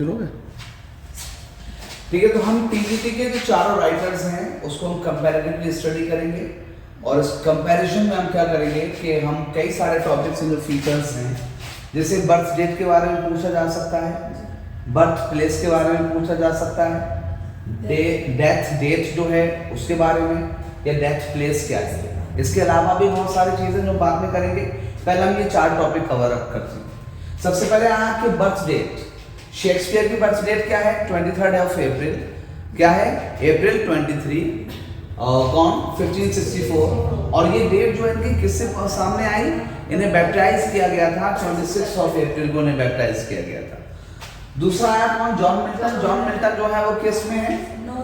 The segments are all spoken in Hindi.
शुरू हो गया? ठीक है, तो हम टीजीटी के जो चारों राइटर्स हैं उसको हम कंपैरेटिवली स्टडी करेंगे और इस कंपैरिजन में हम क्या करेंगे कि हम कई सारे टॉपिक्स हैं जो फीचर्स हैं, जैसे बर्थ डेट के बारे में पूछा जा सकता है, बर्थ प्लेस के बारे में पूछा जा सकता है, डेथ डेट जो है उसके बारे में, या डेथ प्लेस क्या है। इसके अलावा भी बहुत सारी चीज़ें जो बाद में करेंगे। पहले हम ये चार टॉपिक कवर अप करते हैं। सबसे पहले आया कि बर्थ डेट। शेक्सपियर की बर्थ डेट क्या है? 23 ऑफ अप्रैल। क्या है? अप्रैल 23 कौन? 1564। और ये डेट जो है इनकी किससे सामने आई? इन्हें बैप्टाइज किया गया था 26 ऑफ अप्रैल को इन्हें बैप्टाइज किया गया था। दूसरा आया कौन? John Milton. जॉन मिल्टन जो है वो किस में है?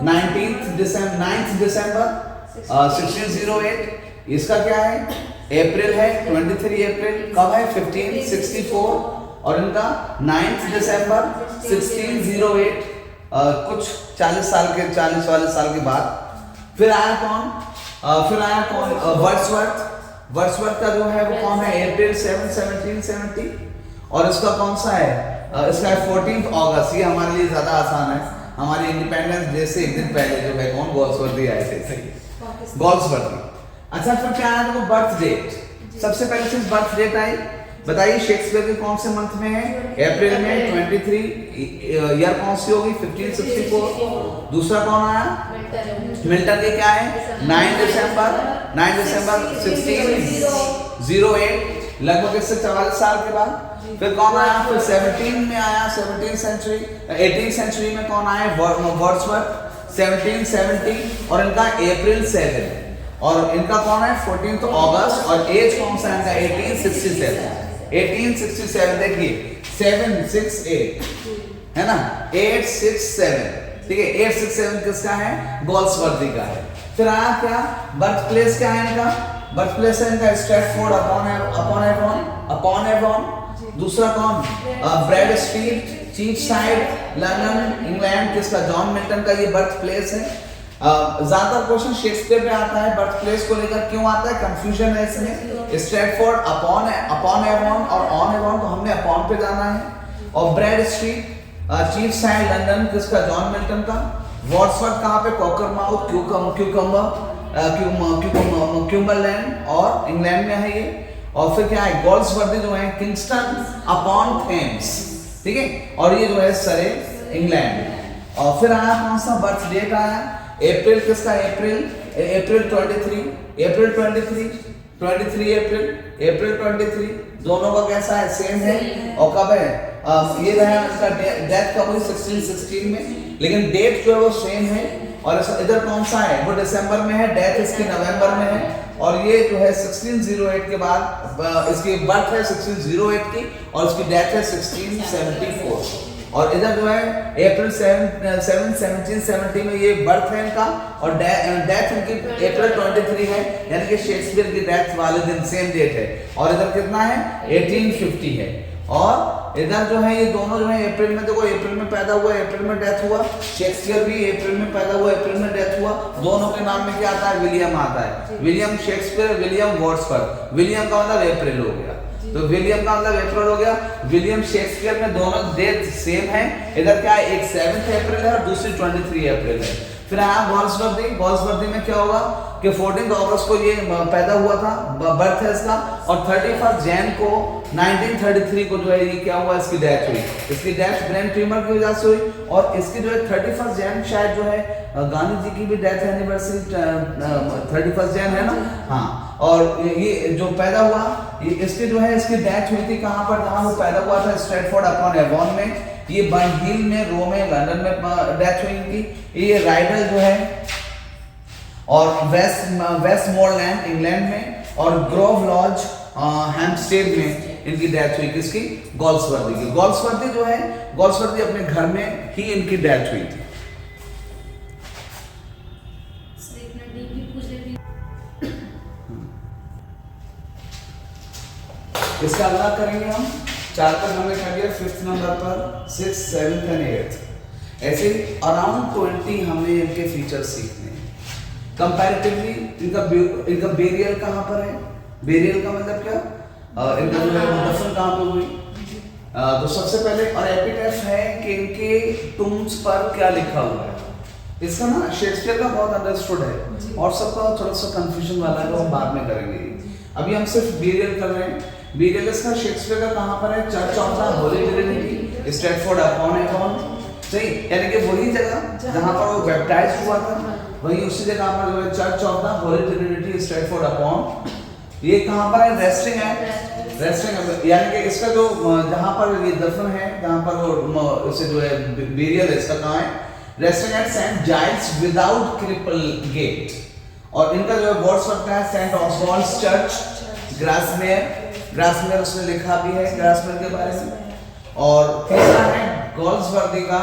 9 दिसंबर 1608। इसका क्या है? अप्रैल है, 23 अप्रैल। कब है? 1564। और इनका 9 दिसंबर 1608, कुछ 40 वाले साल के बाद। फिर आया कौन? वर्ड्सवर्थ। वर्ड्सवर्थ का जो है वो कौन है? अप्रैल 7, 1770। और इसका कौन सा है? इसका 14 अगस्त। ये हमारे लिए ज्यादा आसान है। हमारी इंडिपेंडेंस डे से एक दिन पहले जो है कौन? गोल्सवर्दी आए थे। गोल्सवर्दी। अच्छा, फिर क्या आया? देखो बर्थ डेट। सबसे पहले सिर्फ बर्थ डेट आई। बताइए शेक्सपियर के कौन से मंथ में है? अप्रैल में 23। ईयर कौन सी होगी? 1564। दूसरा कौन आया? मिल्टन के क्या है? 9 दिसंबर 1608, लगभग इससे 44 साल के बाद। फिर कौन आया? फिर 17 में आया, 18th सेंचुरी में कौन आया? वर्ड्सवर्थ 1770। और इनका अप्रैल 7। और इनका कौन है? 14 अगस्त। और एज कौन सा इनका? 1867। देखिए 768 है ना, 867। ठीक है, 867 किसका है? गोल्सवर्दी का है। फिर आया क्या? बर्थ प्लेस क्या है इनका? बर्थ प्लेस है इनका स्ट्रैटफोर्ड अपॉन एवॉन। दूसरा कौन? Bread Street, Cheapside, London, England. किसका? जॉन मिल्टन का ये बर्थ प्लेस है। ज्यादा क्वेश्चन शेक्सपियर में आता है बर्थ प्लेस को लेकर। क्यों आता है? कंफ्यूजन है इसमें। स्ट्रैटफोर्ड अपॉन एवॉन और ऑन एवॉन, तो हमने अपॉन पे जाना है। और Bread Street, Cheapside, London. किसका? जॉन मिल्टन का। वर्ड्सवर्थ कहाँ पे? कॉकरमाउथ, क्यूम्बरलैंड और इंग्लैंड में है ये। और फिर क्या है? गोल्सवर्दी जो है किंगस्टन अपॉन थेम्स। ठीक है, और ये जो है सरे, इंग्लैंड में। और फिर आया कौन सा? बर्थ डेट आया अप्रैल। किसका? अप्रैल 23 दोनों का कैसा है? सेम है। और कब है? ये रहा इसका डेथ कब हुई? 1616 में, लेकिन डेट जो है वो सेम है। और इधर कौन सा है? वो दिसंबर में है, डेथ इसकी नवंबर में है। और ये जो है 1608 के बाद इसकी बर्थ है 1608 की और इसकी डेथ है 1674। और इधर जो है अप्रैल 7 1770 में ये बर्थ है इनका और डेथ इनकी अप्रैल 23 है, यानी कि शेक्सपियर की डेथ वाले दिन सेम डेट है। और इधर कितना है? 1850 है। और इधर जो है ये दोनों जो है अप्रैल में, देखो अप्रैल में पैदा हुआ, अप्रैल में डेथ हुआ। शेक्सपियर भी अप्रैल में पैदा हुआ, अप्रैल में डेथ हुआ। दोनों के नाम में क्या आता है? विलियम आता है। William Shakespeare, William Wordsworth. William का मतलब अप्रैल हो गया, तो विलियम का मतलब अप्रैल हो गया। विलियम शेक्सपियर में दोनों डेट सेम है। इधर क्या है? एक 7 अप्रैल है और दूसरी 23 अप्रैल है। फिर आया गोल्सवर्दी। गोल्सवर्दी में क्या होगा कि 14 अगस्त को ये पैदा हुआ था, बर्थ है इसका। और 31 जैन को 1933 को जो है ये क्या हुआ? इसकी डेथ हुई। इसकी डेथ ब्रेन ट्यूमर की वजह से हुई। और इसकी जो है 31 जैन शायद जो है गांधी जी की भी डेथ एनिवर्सरी 31 जैन है ना। हाँ, और ये जो पैदा हुआ ये इसकी जो है इसकी डेथ हुई थी कहाँ पर? जहाँ वो पैदा हुआ था, स्ट्रैटफोर्ड अपॉन एवॉन में। ये बर्नहिल में, रो में, लंदन में डेथ हुई इनकी। ये राइडल जो है और वेस्टमोरलैंड इंग्लैंड में और ग्रोव लॉज हैम्पस्टेड में इनकी डेथ हुई। किसकी? गोल्सवर्दी की। गोल्सवर्दी जो है, गोल्सवर्दी अपने घर में ही इनकी डेथ हुई थी। इसका अगला करेंगे हम। 4 तक हमने कर लिया, 5th नंबर पर 6th 7th एंड 8th। ऐसे अराउंड 20 हमें इनके फीचर्स सीखने हैं। कंपैरेटिवली इनका बेरियल कहाँ पर है? बेरियल का मतलब क्या? इनका जो है दफन कहाँ पे हुई? तो सबसे पहले और एपिटैफ है कि इनके टूम्स पर क्या लिखा हुआ है। इसका ना शेक्सपियर का बहुत अंडरस्टूड है और सबका थोड़ा सा कंफ्यूजन वाला है, तो हम बाद में करेंगे। अभी हम सिर्फ बीरियल कर रहे हैं। बीरियल इसका शेक्सपियर का कहाँ पर है? Church of the Holi Trinity, Stratford upon Avon, सही, यानी कि वही जगह जहाँ पर वो बैप्टाइज हुआ था, वही उसी जगह पर जो है church of the Holi Trinity, Stratford upon, ये कहाँ पर है? रेस्टिंग है, रेस्टिंग, यानी कि इसका जो जहाँ पर ये दफन है, जहाँ पर वो इसे जो है बीरियल है, इसका कहाँ है? Resting at Saint Giles without Cripplegate. और इनका जो है वर्ड्सवर्थ का है सेंट ऑस्वाल्ड्स चर्च, ग्रासमेयर, ग्रासमेयर उसने लिखा भी है ग्रासमेयर के बारे में। और तीसरा है गोल्सवर्दी का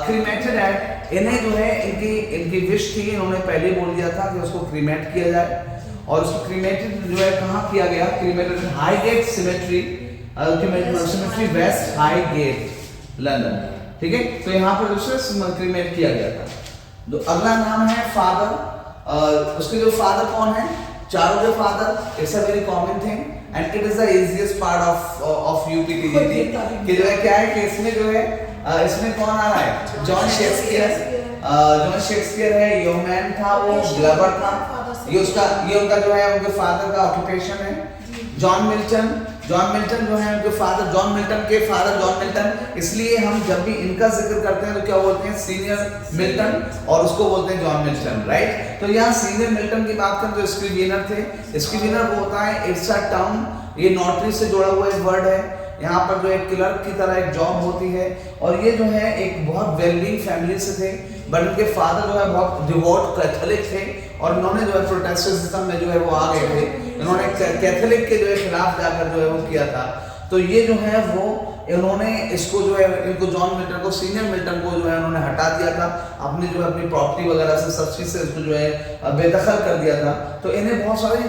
क्रीमेटेड एट, इन्हें जो है इनकी विश थी, इन्होंने पहले बोल दिया था कि उसको क्रीमेट किया जाए, और उसको क्रीमेटेड जो है कहाँ किया गया? Cremated Highgate cemetery, cemetery west Highgate London, ठीक है। तो यहाँ पर दूसरे क्रीमेट किया गया था। तो अगला नाम है फादर, उसके जो फादर कौन है? चारों के father, it's a very common thing and it is the easiest part of UPTGT कि जो है क्या है कि इसमें जो है इसमें कौन आ रहा है? जॉन शेक्सपियर, जॉन शेक्सपियर है, योमैन था, वो ग्लबर था, ये उनका जो है उनके फादर का ऑक्यूपेशन है। जॉन मिल्टन, जॉन मिल्टन जो है उनके फादर, जॉन मिल्टन के फादर जॉन मिल्टन, इसलिए हम जब भी इनका जिक्र करते हैं तो क्या बोलते हैं? सीनियर मिल्टन, और उसको बोलते हैं जॉन मिल्टन, राइट। तो यहाँ सीनियर मिल्टन की बात करें तो स्क्रिवेनर थे। स्क्रिवेनर वो होता है, इट्स अ टर्म, ये नोटरी से जुड़ा हुआ एक वर्ड है। यहाँ पर जो एक क्लर्क की तरह एक जॉब होती है, और ये जो है एक बहुत वेल-बीइंग फैमिली से थे, बट उनके फादर जो है बहुत डिवोट कैथोलिक थे, और इन्होंने जो है प्रोटेस्टेंटिज्म में जो है वो आ गए थे, इन्होंने कैथोलिक के जो है खिलाफ जाकर जो है वो किया था। तो ये जो है वो इन्होंने इसको जो है इनको जॉन मिल्टन को, सीनियर मिल्टन को जो है उन्होंने हटा दिया था, अपनी जो है अपनी प्रॉपर्टी वगैरह से सब चीज़ से इसको जो है बेदखल कर दिया था। तो इन्हें बहुत सारी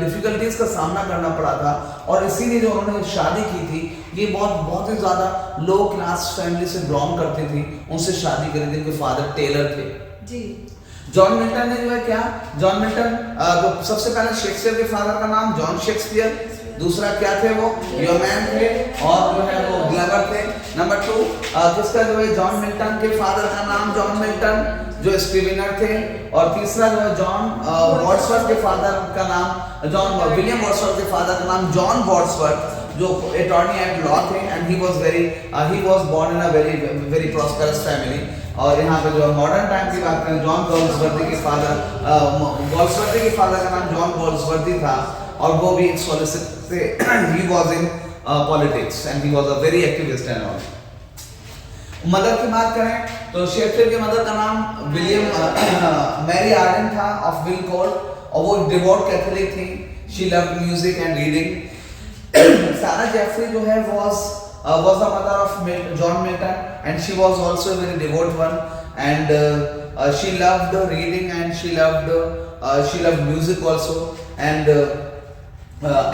डिफिकल्टीज का सामना करना पड़ा था, और इसीलिए जो उन्होंने शादी की थी, ये बहुत ही ज़्यादा लो क्लास फैमिली से बिलोंग करती थी, उनसे शादी करी थी। उनके फादर टेलर थे जी। जॉन मिल्टन ने जो है क्या, जॉन मिल्टन तो सबसे पहले शेक्सपियर के फादर का नाम जॉन शेक्सपियर, दूसरा क्या थे वो? योमैन थे, और जो है वो ग्लबर थे। नंबर 2 किसका जो है जॉन मिल्टन के फादर का नाम जॉन मिल्टन जो स्क्रिवेनर थे, और तीसरा जो है जॉन वर्ड्सवर्थ के फादर का नाम जॉन विलियम वर्ड्सवर्थ के फादर का नाम जॉन वर्ड्सवर्थ, जो अटॉर्नी एट लॉ थे, and he was born in a very prosperous family. और यहाँ पे जो मॉडर्न टाइम की बात करें, जॉन गोल्सवर्दी के फादर का नाम जॉन गोल्सवर्दी था, और वो भी एक सॉलिसिटर थे। He was in politics and he was a very activist and all. Mother की बात करें तो शेक्सपियर के मदर का नाम मैरी आर्डन था ऑफ विलकोर्ट, और वो डिवोट कैथोलिक थी। She loved music and reading. सारा जेफरी जो है was the mother of John Milton, and she was also a very devout one, and she loved reading, and she loved music also, and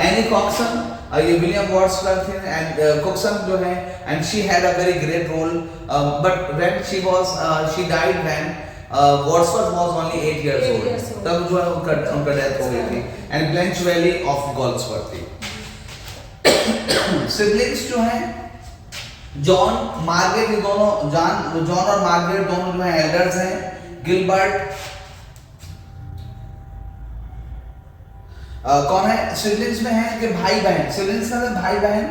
Annie Coxon, ये William Wordsworth and Coxon जो है, and she had a very great role, but when she died when Wordsworth was only 8 years old, तब जो है उनका डेथ हो गई थी, and Blanche Valley of Goldsworthy। Siblings जो हैं जॉन मार्गरेट, ये दोनों जॉन और मार्गरेट दोनों जो हैं एल्डर्स हैं। गिलबर्ट कौन है? सिबलिंग्स में है कि भाई बहन, सिबलिंग्स का मतलब भाई बहन।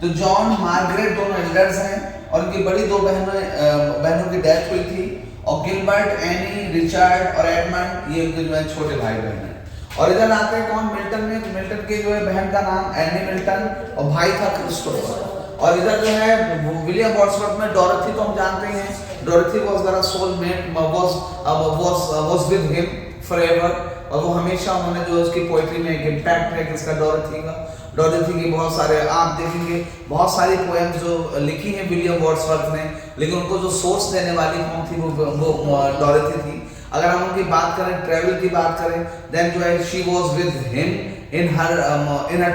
तो जॉन मार्गरेट दोनों एल्डर्स हैं, और उनकी बड़ी 2 बहनों की डेथ हुई थी, और गिलबर्ट, एनी, रिचर्ड और एडमंड ये उनके जो है छोटे भाई बहन हैं। और इधर आते हैं कौन? मिल्टन में। तो मिल्टन के जो है बहन का नाम एनी मिल्टन, और भाई था क्रिस्टोफर। और इधर जो है विलियम वर्ड्सवर्थ में डोरथी को हम जानते हैं, Dorothy was their soulmate, was with him forever, और वो हमेशा उन्होंने जो उसकी पोएट्री में एक इम्पैक्ट है किसका? डोरथी का। डोरथी के बहुत सारे आप देखेंगे, बहुत सारी पोएम्स जो लिखी हैं विलियम वर्ड्सवर्थ ने, लेकिन उनको जो सोर्स देने वाली कौन थी? वो डोरथी थी। अगर हम उनकी बात करें, ट्रैवल की बात करें, देन जो है she was with him in her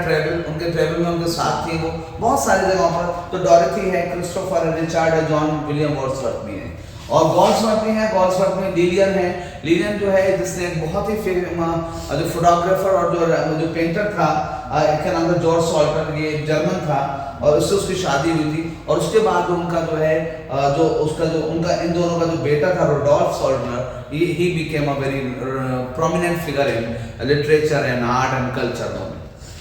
travel, उनके ट्रैवल में उनके साथ थी वो बहुत सारी जगहों पर। तो डोरथी है, क्रिस्टोफर है, रिचर्ड है, जॉन, विलियम वर्ड्सवर्थ भी है। और गॉल्सवर्थ भी है, गॉल्सवर्थ में लिलियन है। लिलियन जो है जिसने बहुत ही जो फोटोग्राफर और जो पेंटर था, इसका नाम था जॉर्ज सॉल्टर, ये जर्मन था और उससे उसकी शादी हुई थी। और उसके बाद उनका जो है जो उसका जो उनका इन दोनों का जो बेटा था रोडोल्फ Salter, he became a very prominent figure in literature and art and culture.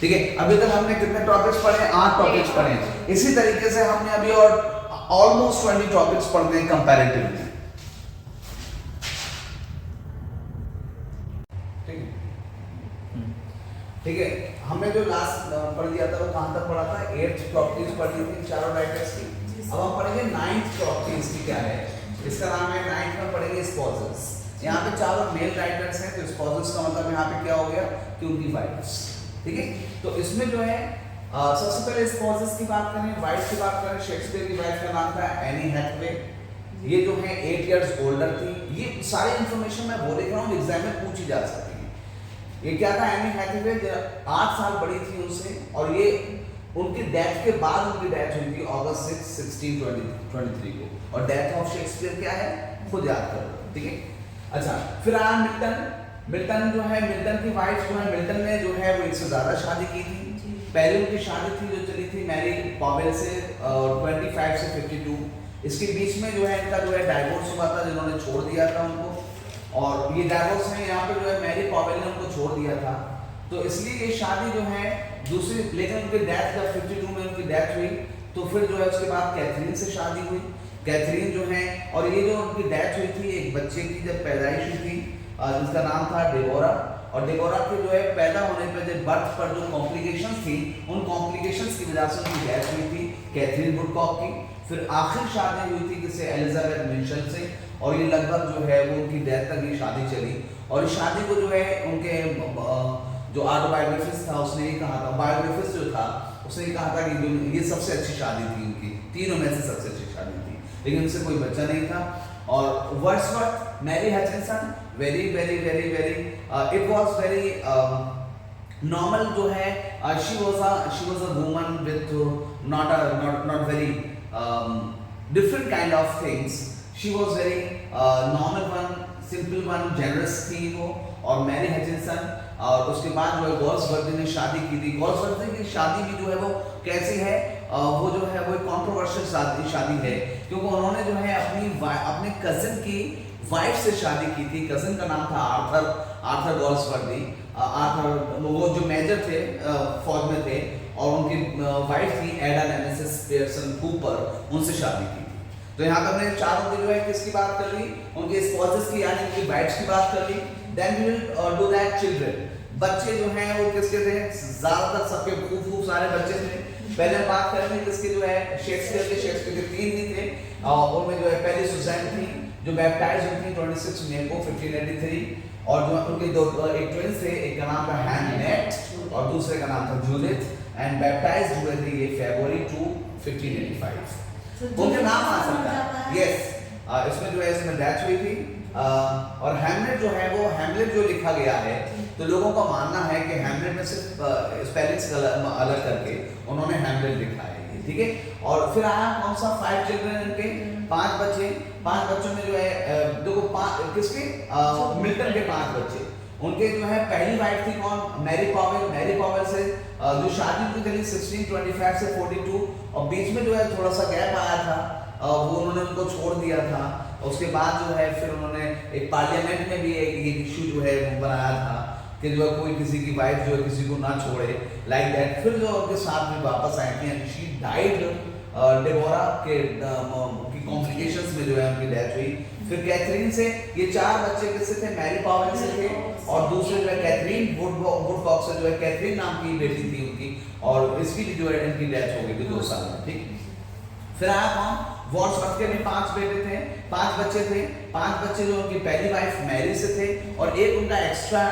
ठीक है, अभी तक हमने कितने टॉपिक्स पढ़े? 8 टॉपिक्स पढ़े। इसी तरीके से हमने अभी और ऑलमोस्ट 20 टॉपिक्स पढ़ने हैं कंपैरेटिवली। ठीक है, हमने जो लास्ट पढ़ लिया था वो कहां तक पढ़ा था? 8th प्रॉपर्टीज पढ़ ली थी चारों राइटर्स की। अब हम पढ़ेंगे 9th प्रॉपर्टीज की क्या है। इसका नाम है 9th में पढ़ेंगे स्पॉसेस। यहाँ पे चारों मेल राइटर्स हैं, तो स्पॉसेस का मतलब यहाँ पे क्या हो गया कि उनकी वाइफ्स। ठीक है, तो इसमें जो है सबसे पहले स्पॉसेस की बात करें, वाइफ की बात करें। शेक्सपियर की वाइफ का नाम था एनी हैथवे। ये जो है 8 इयर्स ओल्डर थी। ये सारी इंफॉर्मेशन मैं वो देख रहा हूँ एग्जाम में पूछी जा सकती है। ये क्या था? एनी हैथवे 8 साल बड़ी थी उससे, और ये उनकी डेथ के बाद उनकी डेथ हुई थी अगस्त 6, 1623 को। और डेथ ऑफ शेक्सपियर क्या है खुद याद करो। ठीक है, अच्छा फिर आया मिल्टन। मिल्टन जो है, मिल्टन की वाइफ जो है, मिल्टन ने जो है वो 1 से ज्यादा शादी की थी। पहले उनकी शादी थी जो चली थी मैरी पॉवेल से 25 से 52। इसके बीच में जो है इनका जो है डाइवोर्स हुआ था, जिन्होंने छोड़ दिया था उनको। और ये डाइवोर्स में यहाँ पे जो है मैरी पॉवेल ने उनको छोड़ दिया था, तो इसलिए ये शादी जो है दूसरी, लेकिन उनकी डेथ जब 52 में उनकी डेथ हुई तो फिर जो है उसके बाद कैथरीन से शादी हुई। कैथरीन जो है, और ये जो उनकी डेथ हुई थी एक बच्चे की जब पैदाइश हुई थी जिसका नाम था डेबोरा। और डेबोरा के जो है पैदा होने पर जब बर्थ पर जो कॉम्प्लिकेशंस थी, उन कॉम्प्लिकेशंस की वजह से उनकी डेथ हुई थी कैथरीन वुडकॉक की। फिर आखिर शादी हुई थी किससे? एलिजाबेथ मिशेल से, और ये लगभग जो है वो उनकी डेथ तक ये शादी चली। और इस शादी को जो है उनके जो ऑटोबायोग्राफिस्ट था उसने ये कहा था, बायोग्राफिस्ट जो था उसने ये कहा था कि ये सबसे अच्छी शादी थी उनकी, तीनों में से सबसे अच्छी शादी थी, लेकिन उनसे कोई बच्चा नहीं था। और Wordsworth, Mary Hutchinson, very very very very it was very normal जो है, she was a woman with not very different kind of things. She was very normal one, simple one, generous थी वो। और मैरी हचिंसन, और उसके बाद जो है गॉल्सवर्थ ने शादी की थी। गॉल्सवर्थ की शादी भी जो है वो कैसी है, वो जो है वो एक कॉन्ट्रोवर्शियल शादी है, क्योंकि उन्होंने जो है अपने कजिन की वाइफ से शादी की थी। कजिन का नाम था आर्थर गॉल्सवर्थ। आर्थर वो जो मेजर थे फौज में थे, और उनकी वाइफ थी एडा नेमेसिस पियर्सन कूपर, उनसे शादी की थी। तो यहाँ पर हमने चारों की जो है किसकी बात कर ली? उनके स्पॉसेस की, यानी उनकी वाइफ्स की बात कर ली। Then we will do that children. बच्चे जो हैं वो किसके थे? ज्यादातर सबके खूब सारे बच्चे थे। पहले हम बात करेंगे किसके जो है शेक्सपियर के 3 ही थे, और उनमें जो है पहली सुजैन थी जो बैप्टाइज हुई थी 26 मई को 1583, और जो उनके दो एक ट्विंस थे, एक का नाम था हैमलेट और दूसरे का नाम था जूलियट, एंड बैप्टाइज हुए थे ये फरवरी 2, 1585। उनके नाम आ सकता है, यस। इसमें जो है इसमें डेथ हुई थी। और हैमलेट जो है वो, हैमलेट जो लिखा गया है, तो लोगों का मानना है कि हैमलेट में सिर्फ स्पेलिंग्स अलग करके उन्होंने हैमलेट लिखा है, ठीक है। और फिर आया कौन सा? 5 चिल्ड्रन, इनके 5 बच्चे। 5 बच्चों में जो है देखो किसके? मिल्टन के 5 बच्चे। उनके जो है पहली वाइफ थी कौन? Mary Powell. मैरी पॉवेल से जो शादी हुई थी 1625 से 42, और बीच में जो है थोड़ा सा गैप आया था, वो उन्होंने उनको छोड़ दिया था। उसके बाद जो है फिर उन्होंने एक पार्लियामेंट में भी एक इशू जो है वो बनाया था कि जो है कोई किसी की वाइफ जो है किसी को ना छोड़े, लाइक दैट। फिर जो उनके साथ में वापस आई थी, एंड शी डाइड डेबोरा के कॉम्प्लिकेशंस में जो है उनकी डेथ हुई। फिर कैथरीन से ये 4 बच्चे किससे थे? मैरी पॉवेल से थे, और दूसरे जो है कैथरीन वुडकॉक से जो है कैथरीन नाम की बेटी थी उनकी, और इसकी भी जो है इनकी डेथ हो गई थी 2 साल में, ठीक। फिर आया कौन? वर्ड्सवर्थ के भी 5 बेटे थे, 5 बच्चे थे। 5 बच्चे जो उनकी पहली वाइफ मैरी से थे, और एक उनका एक्स्ट्रा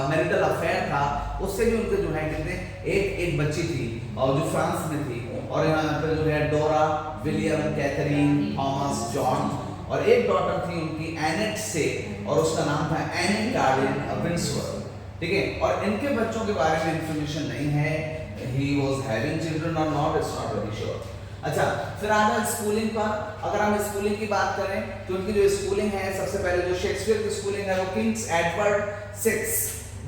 मैरिटल अफेयर था, उससे भी उनके जो है कितने एक बच्ची थी, और जो फ्रांस में थी। और यहाँ पे जो है डोरा, विलियम, कैथरीन, थॉमस, जॉन, और एक डॉटर थी उनकी एनेट से, और उसका नाम था एनी कार्डिन विंसवर्थ, ठीक है। और इनके बच्चों के बारे में इंफॉर्मेशन नहीं है, ही वाज हैविंग चिल्ड्रन और not, it's not very sure. अच्छा, फिर आ जाए स्कूलिंग पर। अगर हम स्कूलिंग की बात करें तो उनकी जो स्कूलिंग है, सबसे पहले जो शेक्सपियर की स्कूलिंग है वो किंग्स एडवर्ड 6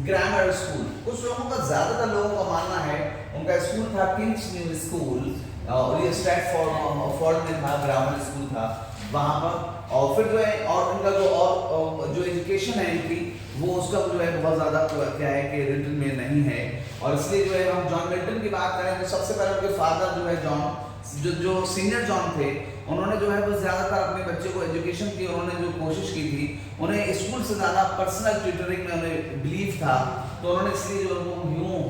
ग्रामर स्कूल। कुछ लोगों का, ज्यादातर लोगों का मानना है उनका स्कूल था किंग्स न्यू स्कूल, और ये स्ट्रैटफोर्ड में था, ग्रामर स्कूल था वहां पर। और फिर जो है, और उनका जो और जो एजुकेशन है इनकी, वो उसका जो है बहुत ज़्यादा क्या है कि रिटन में नहीं है। और इसलिए जो है हम जॉन मिल्टन की बात करें तो सबसे पहले उनके फादर जो है जॉन, जो सीनियर जॉन थे, उन्होंने जो है वो ज़्यादातर अपने बच्चे को एजुकेशन की उन्होंने जो कोशिश की थी, उन्हें स्कूल से ज़्यादा पर्सनल ट्यूटरिंग में उन्हें बिलीव था। तो उन्होंने इसलिए जो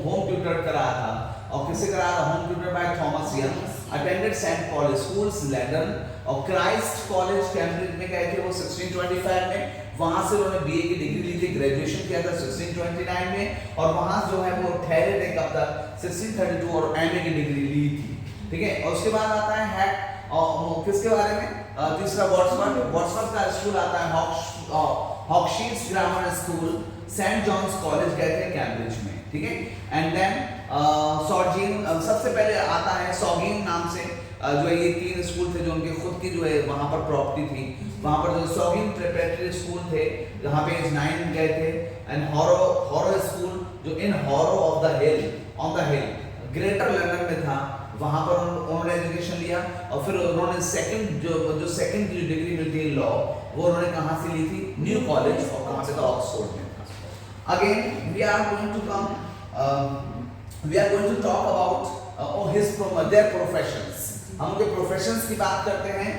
होम ट्यूटर कराया था। और किसे कराया था? Home tutor by Thomas Young. Attended Saint Paul schools London और क्राइस्ट कॉलेज कैम्ब्रिज में गए थे वो 1625 में। वहां से उन्होंने बीए की डिग्री ली थी, ग्रेजुएशन किया था 1629 में, और वहां जो है वो ठहरे थे कब तक? 1632, और एमए की डिग्री ली थी। ठीक है। और उसके बाद आता है हैक, और किसके बारे में? तीसरा वर्ड्सवर्थ का स्कूल आता है, Hawkshead Grammar School, Saint John's College गए थे कैम्ब्रिज में। ठीक है। एंड देन सॉर्जिन, सबसे पहले आता है सॉगिन नाम से, जो है ये 3 स्कूल थे जो उनके खुद की जो है वहां पर प्रॉपर्टी थी। वहां पर जो सॉगिन प्रिपरेटरी स्कूल थे जहां पे एज 9 गए थे। एंड हॉरो स्कूल जो in Harrow of the hill, on the hill, Greater London में था, वहां पर उन्होंने एजुकेशन लिया। और फिर उन्होंने सेकंड जो डिग्री मिलती है लॉ, वो उन्होंने कहां से ली थी? न्यू कॉलेज, और कहां से था? ऑक्सफोर्ड में। Again we are going to talk about their professions. हम उनके प्रोफेशंस की बात करते हैं।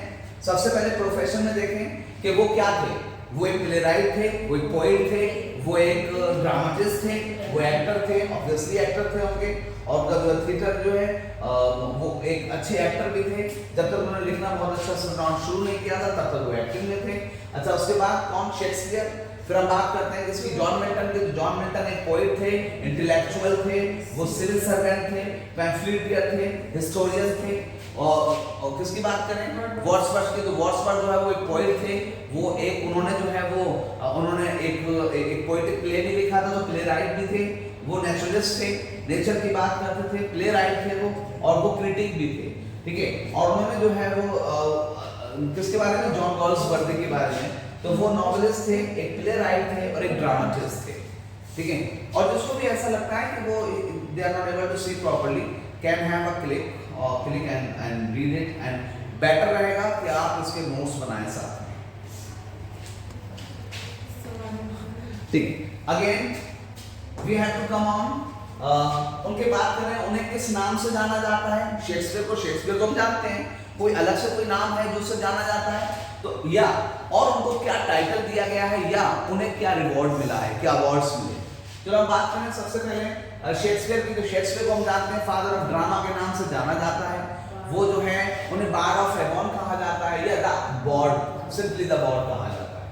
सबसे पहले प्रोफेशन में देखें कि वो क्या थे। वो एक प्लेराइट थे, वो एक पोएट थे, वो एक ड्रामेटिस्ट थे, वो एक्टर थे, ऑब्वियसली एक्टर थे होंगे। और थिएटर जो है वो एक अच्छे एक्टर भी थे। जब तक उन्होंने लिखना बहुत अच्छा सुनाना शुरू नहीं किया था तब तक वो एक्टिंग में थे। अच्छा, उसके बाद कौन? शेक्सपियर। फिर हम बात करते हैं किसकी? जॉन मिल्टन की। जॉन मिल्टन एक पोएट थे, इंटेलेक्चुअल थे, वो सिविल सर्वेंट थे, पैम्फलेटियर थे, हिस्टोरियन थे। और किसकी बात करें? वर्ड्सवर्थ की। तो वर्ड्सवर्थ जो है वो एक पोएट थे, वो एक उन्होंने जो है वो उन्होंने एक पोएटिक प्ले भी लिखा था, तो प्ले राइट भी थे। वो नेचुरलिस्ट थे, नेचर की बात करते थे, प्ले राइट थे वो, और वो क्रिटिक भी थे। ठीक है। और उन्होंने जो है वो किसके बारे में? जॉन गॉल्सवर्दी के बारे में। तो वो नॉवेलिस्ट थे, एक प्ले राइट थे, और एक ड्रामेटिस्ट थे। ठीक है। और जिसको भी ऐसा लगता है कि वो they are not able to see properly, can have a click and read it, and better रहेगा कि आप इसके नोट्स बनाएं साथ में। ठीक। Again we have to come on, उनके बात करें, उन्हें किस नाम से जाना जाता है? शेक्सपियर को हम जानते हैं, कोई अलग से कोई नाम है जो उससे जाना जाता है? तो या और उनको क्या टाइटल दिया गया है, या उन्हें क्या रिवॉर्ड मिला है, क्या अवार्ड्स मिले? चलो हम बात करें सबसे पहले शेक्सपियर की। तो शेक्सपियर को हम जानते हैं फादर ऑफ ड्रामा के नाम से जाना जाता है। वो जो है उन्हें बार्ड ऑफ एवॉन कहा जाता है, या the bard, simply the bard कहा जाता है।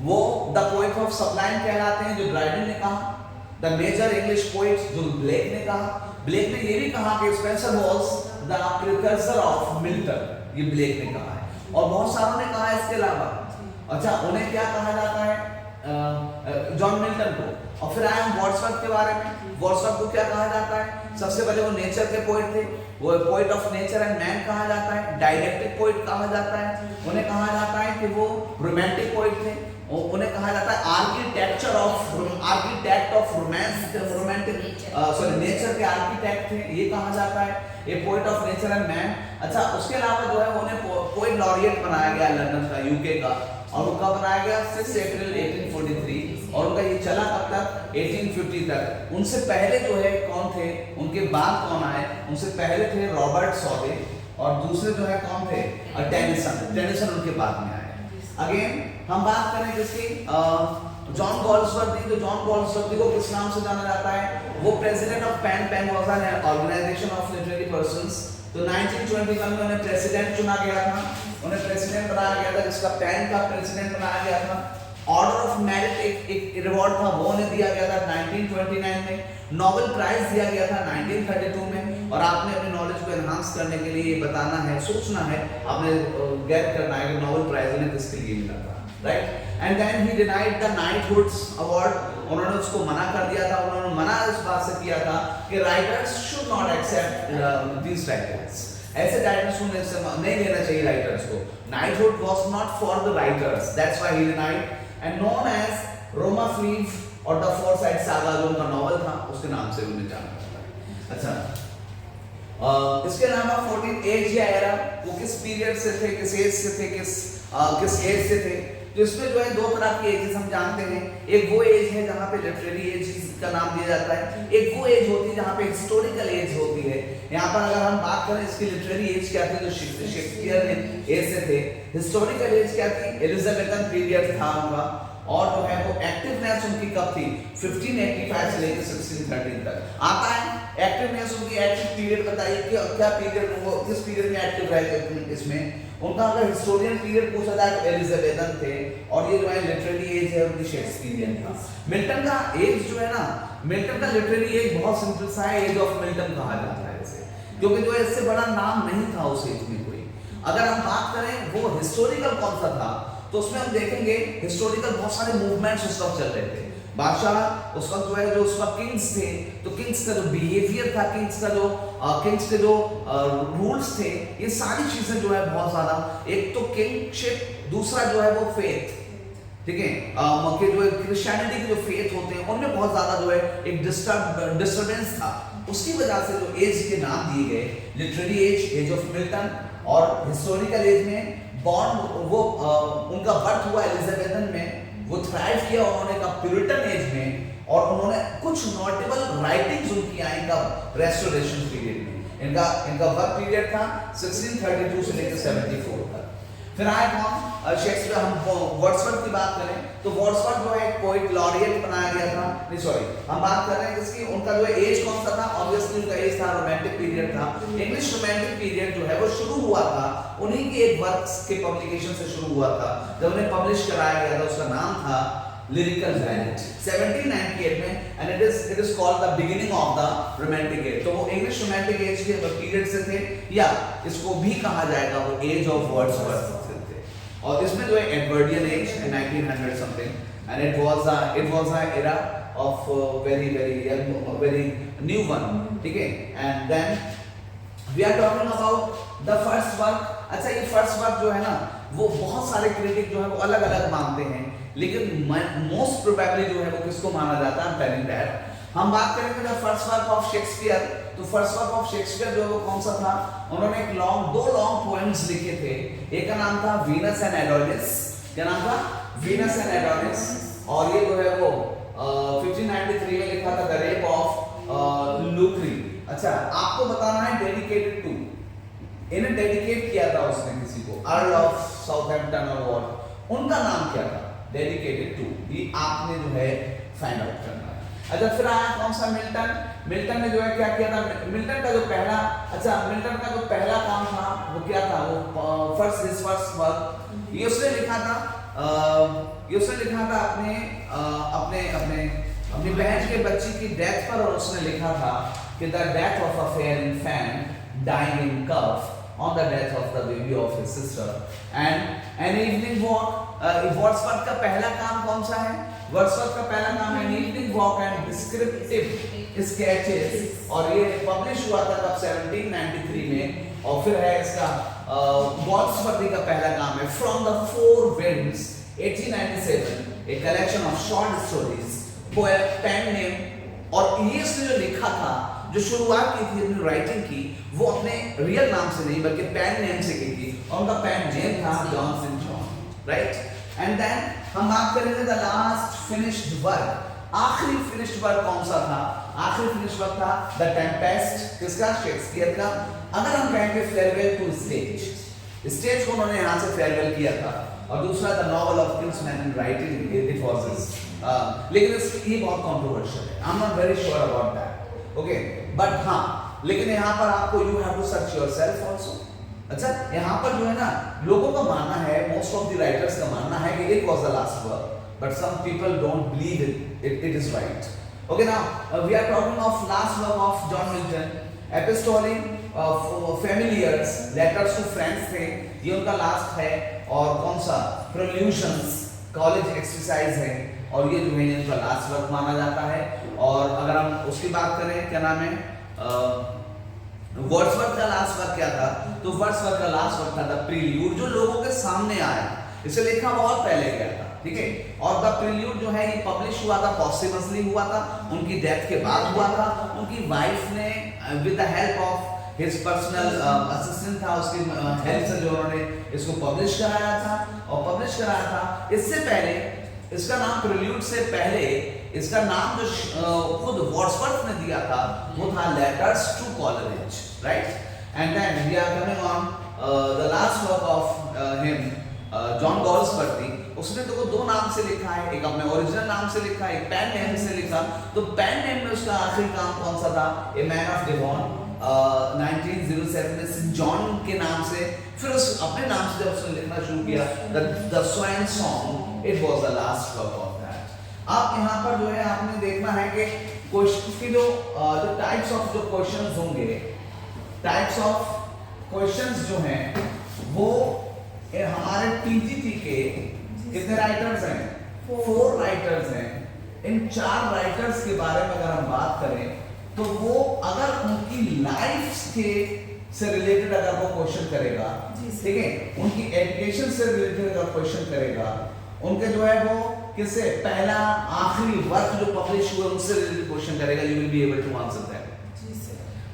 वो द पोएट ऑफ सबलाइन कहलाते हैं, जो ड्राइडन ने कहा। द मेजर इंग्लिश पोएट, जो ब्लेक ने कहा। ब्लेक ने ये भी कहा कि Spencer was the precursor of Milton, ये ब्लेक ने कहा है। और बहुत सारों ने कहा इसके अलावा। अच्छा, उन्हें क्या कहा जाता है? जॉन मिल्टन को। और फिर आए हम वर्ड्सवर्थ के बारे में। वर्ड्सवर्थ को क्या कहा जाता है? सबसे पहले वो नेचर के पोएट थे, वो poet of nature and man कहा जाता है। डायलेक्टिक पोएट कहा जाता है। उन्हें कहा जाता है कि वो रोमांटिक पोएट थे। उन्हें कहा जाता है architect of romance, romantic nature के आर्किटेक्ट थे, ये कहा जाता है। ये poet of nature and man. अच्छा, उसके अलावा जो है उन्हें पोएट लॉरिएट बनाया गया लंदन का, यूके का। और वो कब बनाया गया? 6 अप्रैल 1843। और उनका ये चला कब तक? 1850 तक। उनसे पहले जो है कौन थे? उनके बाद कौन आए? उनसे पहले थे रॉबर्ट सॉले, और दूसरे जो है कौन थे? टेनिसन उनके बाद में आए। अगेन हम बात करें किसकी? John Galsworthy. तो जॉन गॉल्सवर्दी को किस नाम से जाना जाता है? वो president of PEN was an organisation of literary persons. तो 1921 में उन्हें प्रेसिडेंट चुना गया था, उन्हें प्रेसिडेंट बनाया गया था, जिसका पेन का प्रेसिडेंट बनाया गया था। ऑर्डर ऑफ मेरिट एक रिवॉर्ड था, वो उन्हें दिया गया था 1929 में। नोबेल प्राइज दिया गया था 1932 में। और आपने अपनी नॉलेज को एनहांस करने के लिए बताना है, सोचना है, आपने गेट करना है कि नोबेल प्राइज उन्हें किसके लिए मिला था, right? And then he denied the knighthoods award. उन्होंने उसको मना कर दिया था। उन्होंने मना इस बात से किया था कि writers should not accept these titles, ऐसे टाइटल्स को नहीं लेना चाहिए राइटर्स को. Knighthood was not for the writers. That's why he denied. And known as Roma Fleet और The Forsyte Saga जो उनका नॉवल था उसके नाम से उन्हें जाना जाता है. अच्छा, इसके अलावा 14 एज या एरा, वो किस पीरियड से थे, किस एज से थे, किस एज से थे. तो इसमें जो है दो तरह की एजेस हम जानते हैं. एक वो एज है जहाँ पे लिटरेरी एज का नाम दिया जाता है, एक वो एज होती है जहाँ पे हिस्टोरिकल एज होती है. यहाँ पर अगर हम बात करें इसकी लिटरेरी एज क्या थी, जो शेक्सपियर ने एज से थे. हिस्टोरिकल एज क्या थी, एलिजाबेथन पीरियड था उनका. और जो है वो एक्टिवनेस उनकी कब थी, 1585 से लेकर 1613 तक आता है. एक्टिवनेस उनकी एक्टिव पीरियड बताइए कि क्या पीरियड, वो किस पीरियड में एक्टिव रहे थे. इसमें उनका अगर हिस्टोरियन पीरियड पूछा जाए तो एलिजाबेथन थे, और ये जो है लिटरेरी एज है उनकी शेक्सपियरियन था. मिल्टन का एज जो है ना, मिल्टन का लिटरेरी एज बहुत सिंपल सा है, एज ऑफ मिल्टन कहा जाता है इसे, क्योंकि जो है इससे बड़ा नाम नहीं था उस एज में कोई. अगर हम बात करें वो हिस्टोरिकल कौन सा था, तो उसमें हम देखेंगे हिस्टोरिकल बहुत सारे मूवमेंट्स उस वक्त चल रहे थे. बादशाह उस वक्त जो है, जो उस वक्त किंग्स थे, तो किंग्स का जो बिहेवियर था, किंग्स के जो रूल्स थे, ये सारी चीजें जो है बहुत ज्यादा, एक तो किंगशिप, दूसरा जो है वो फेथ, ठीक है, कि जो है क्रिश्चियनिटी के जो फेथ होते हैं उनमें बहुत ज्यादा जो है एक डिस्टर्बेंस था. उसकी वजह से जो एज के नाम दिए गए, literary age, age of Milton, और हिस्टोरिकल एज में बॉर्न वो उनका बर्थ हुआ एलिजाबेथन में, वो थ्राइव किया उन्होंने का प्यूरिटन एज में, और उन्होंने कुछ नोटेबल राइटिंग्स उनकी आई कब, रेस्टोरेशन पीरियड में. इनका वर्क पीरियड था 1632 से लेकर 74 तक. फिर आए कौन, शेक्सपियर. हम वर्ड्सवर्थ की बात करें तो वर्ड्सवर्थ जो है एक पोएट लॉरिएट बनाया गया था. नहीं सॉरी, हम बात कर रहे हैं इसकी, उनका जो है एज कौन सा था, ऑब्वियसली उनका एज था रोमांटिक पीरियड था. इंग्लिश रोमांटिक पीरियड जो है वो शुरू हुआ था उन्हीं के एक वर्क्स के पब्लिकेशन से शुरू हुआ था, जब उन्हें पब्लिश कराया गया था. उसका नाम था लिरिकल वैलेट 1798 में, and it is called the beginning of the romantic as. तो वो इंग्लिश रोमांटिक एज के पीरियड से थे, या इसको भी कहा जाएगा वो एज ऑफ वर्ड्सवर्थ से थे. और इसमें जो है Edwardian age 1900 something, and it was a era of very new one, ठीक है. And then we are talking about the first work. अच्छा, ये फर्स्ट वर्क जो है ना, वो बहुत सारे क्रिटिक जो है वो अलग अलग मानते हैं, लेकिन मोस्ट प्रोबेबली जो है वो किसको माना जाता है, टेलिंग दैट. हम बात करेंगे the first work of Shakespeare. तो फर्स्ट वर्क ऑफ शेक्सपियर जो है वो कौन सा था, उन्होंने दो लॉन्ग पोएम्स लिखे थे. एक का नाम था वीनस एंड एडोनिस. क्या नाम था, वीनस एंड एडोनिस. और ये जो है वो 1593 में लिखा था द रेप ऑफ लुक्री. अच्छा, आपको बताना है डेडिकेटेड टू, इन्हें डेडिकेट किया था उसने किसी को, अर्ल ऑफ साउथहैम्पटन और वॉट, उनका नाम क्या था, डेडिकेटेड टू. ये आपने जो है फाइंड आउट करना है. अच्छा, फिर आया कौन सा, मिल्टन. मिल्टन ने जो है क्या किया था, मिल्टन का जो पहला काम था वो क्या था, वो फर्स्ट वर्क, ये उसने लिखा था अपनी बहन के बच्ची की डेथ पर, और उसने लिखा था कि the death of a fair infant dying in cough on the death of the baby of his sister, and an evening walk. Wordsworth का पहला काम कौन सा है, वर्ड्सवर्थ का पहला काम है an evening walk and descriptive sketches, और ये पब्लिश हुआ था तब 1793 में. और फिर है इसका वर्ड्सवर्थ का पहला काम है From the Four Winds 1897, a collection of short stories, pen name. और ये इसने जो लिखा था, जो शुरुआत की थी अपनी राइटिंग की, वो अपने रियल नाम से नहीं बल्कि पेन नेम से की थी, और उनका पेन नेम था John Saint John, right. And then हम बात करेंगे द लास्ट फिनिश्ड वर्क. आखिरी फिनिश्ड वर्क कौन सा था, आखिरी फिनिश्ड वर्क था द टेम्पेस्ट. किसका, शेक्सपियर का. अगर हम कहेंगे फेयरवेल टू स्टेज को उन्होंने यहाँ से फेयरवेल किया था, और दूसरा the novel of kingsman in writing, it was this. लेकिन ये बहुत कंट्रोवर्शियल है, I am not very sure about that. Okay, but हाँ, लेकिन यहाँ पर आपको you have to search yourself also. अच्छा, यहाँ पर जो है ना, लोगों का मानना है, मोस्ट ऑफ द राइटर्स का मानना है कि it was the last work, but some people don't believe it is right. Okay, now we are talking of last work of John Milton, एपिस्टोले फेमिलियर्स, लेटर्स टू फ्रेंड्स थे, ये उनका लास्ट है. और कौन सा, प्रोल्यूशंस, कॉलेज एक्सरसाइज है, और ये जो है इनका लास्ट वर्क माना जाता है. और अगर हम उसकी बात करें, क्या नाम है, वर्ड्सवर्थ का लास्ट वर्क क्या था? तो वर्ड्सवर्थ का लास्ट वर्क था द प्रील्यूड, जो लोगों के सामने आया, इसे लिखा बहुत पहले गया था, ठीक है। और द प्रील्यूड जो है ये पब्लिश हुआ था, पॉस्टमसली हुआ था, उनकी डेथ के बाद हुआ था। उनकी वाइफ ने with the help of his personal assistant था, उसकी हेल्प से जो उन्होंने इसको पब्लिश कराया था। और पब्लिश कराया था इससे पहले, इसका नाम प्रील्यूड से पहले इसका नाम जो खुद वर्ड्सवर्थ ने दिया था वो था letters to Coleridge, right. And then we are coming on the last work of him, John Galsworthy. उसने तो दो नाम से लिखा है, एक अपने ओरिजिनल नाम से लिखा, एक पेन नेम से लिखा। तो पेन नेम में उसका आखिरी काम कौन सा था? ए मैन ऑफ डिवॉन, 1907 में सेंट जॉन के नाम से। फिर उस अपने नाम से जब उसने लिखना शुरू किया the swan song, it was the last work of that. अब यहाँ पर जो है आपने देखना है कि क्वेश्चन की जो टाइप्स ऑफ जो क्वेश्चंस होंगे, टाइप्स ऑफ क्वेश्चंस जो हैं वो हमारे टीजीटी के कितने राइटर्स हैं? 4 राइटर्स हैं। इन 4 राइटर्स के बारे में अगर हम बात करें तो वो अगर उनकी लाइफ के से रिलेटेड अगर वो क्वेश्चन करेगा, ठीक है, उनकी एजुकेशन से रिलेटेड अगर क्वेश्चन करेगा, उनके जो है वो किससे पहला आखिरी वर्क जो पब्लिश हुआ उससे रिलेटेड क्वेश्चन करेगा, you will be able to answer that.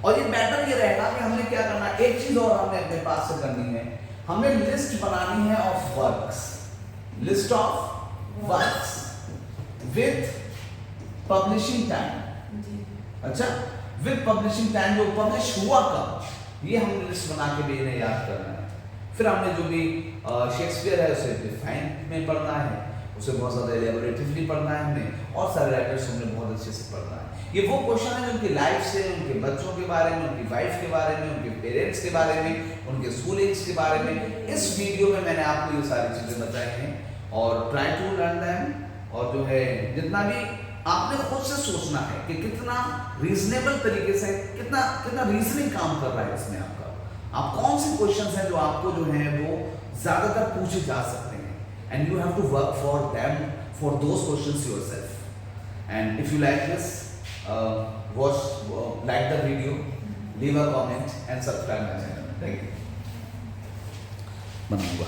और ये पैटर्न ये रहेगा कि हमने क्या करना, एक चीज और हमने अपने पास से करनी है, हमें लिस्ट बनानी है of works, list of works with publishing time. अच्छा, विद पब्लिशिंग टाइम, जो पब्लिश हुआ कब, ये हमने लिस्ट बना के भी इन्हें याद करना है। फिर हमने जो भी शेक्सपियर है उसे डिफाइन में पढ़ना है, उसे बहुत ज़्यादा एलेबोरेटिवली पढ़ना है हमने, और सारे राइटर्स हमने बहुत अच्छे से पढ़ना है। ये वो क्वेश्चन है जो उनकी लाइफ से, उनके बच्चों के बारे में, उनकी वाइफ के बारे में, उनके पेरेंट्स के बारे में, उनके स्कूल एज के बारे में, इस वीडियो में मैंने आपको ये सारी चीज़ें बताई हैं। और ट्राई टू लर्न दैम, और जो है जितना भी आपने खुद से सोचना है कि कितना रीजनेबल तरीके से, कितना रीजनिंग काम कर रहा है इसमें आपका, आप कौन से क्वेश्चंस हैं जो आपको जो है वो ज़्यादातर पूछे जा सकते हैं, and you have to work for them, for those questions yourself. And if you like this, watch, like the video, leave a comment and subscribe my channel. Thank you. बनाऊंगा।